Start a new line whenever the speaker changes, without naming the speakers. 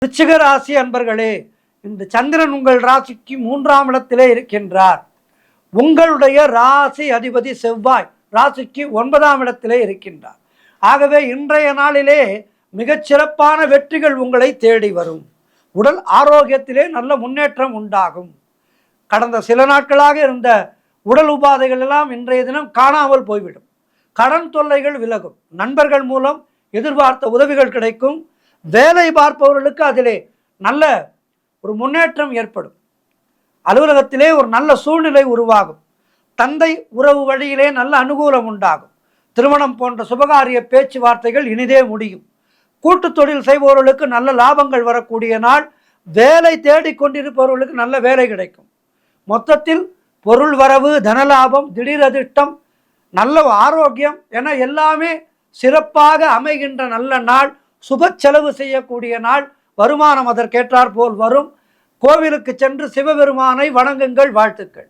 விருச்சிக ராசி அன்பர்களே, இந்த சந்திரன் உங்கள் ராசிக்கு 3ஆம் இடத்திலே இருக்கின்றார். உங்களுடைய ராசி அதிபதி செவ்வாய் ராசிக்கு 9ஆம் இடத்திலே இருக்கின்றார். ஆகவே இன்றைய நாளிலே மிகச்சிறப்பான வெற்றிகள் உங்களை தேடி வரும். உடல் ஆரோக்கியத்திலே நல்ல முன்னேற்றம் உண்டாகும். கடந்த சில நாட்களாக இருந்த உடல் உபாதைகள் எல்லாம் இன்றைய தினம் காணாமல் போய்விடும். கடன் தொல்லைகள் விலகும். நண்பர்கள் மூலம் எதிர்பார்த்த உதவிகள் கிடைக்கும். வேலை பார்ப்பவர்களுக்கு அதிலே நல்ல ஒரு முன்னேற்றம் ஏற்படும். அலுவலகத்திலே ஒரு நல்ல சூழ்நிலை உருவாகும். தந்தை உறவு வழியிலே நல்ல அனுகூலம் உண்டாகும். திருமணம் போன்ற சுபகாரிய பேச்சுவார்த்தைகள் இனிதே முடியும். கூட்டு தொழில் செய்பவர்களுக்கு நல்ல லாபங்கள் வரக்கூடிய நாள். வேலை தேடிக்கொண்டிருப்பவர்களுக்கு நல்ல வேலை கிடைக்கும். மொத்தத்தில் பொருள் வரவு, தனலாபம், திடீர் அதிர்ஷ்டம், நல்ல ஆரோக்கியம் என எல்லாமே சிறப்பாக அமைகின்ற நல்ல நாள். சுப செலவு செய்யக்கூடிய நாள். வருமானம் அதற்கேற்றாற் போல் வரும். கோவிலுக்கு சென்று சிவபெருமானை வணங்குங்கள். வாழ்த்துக்கள்.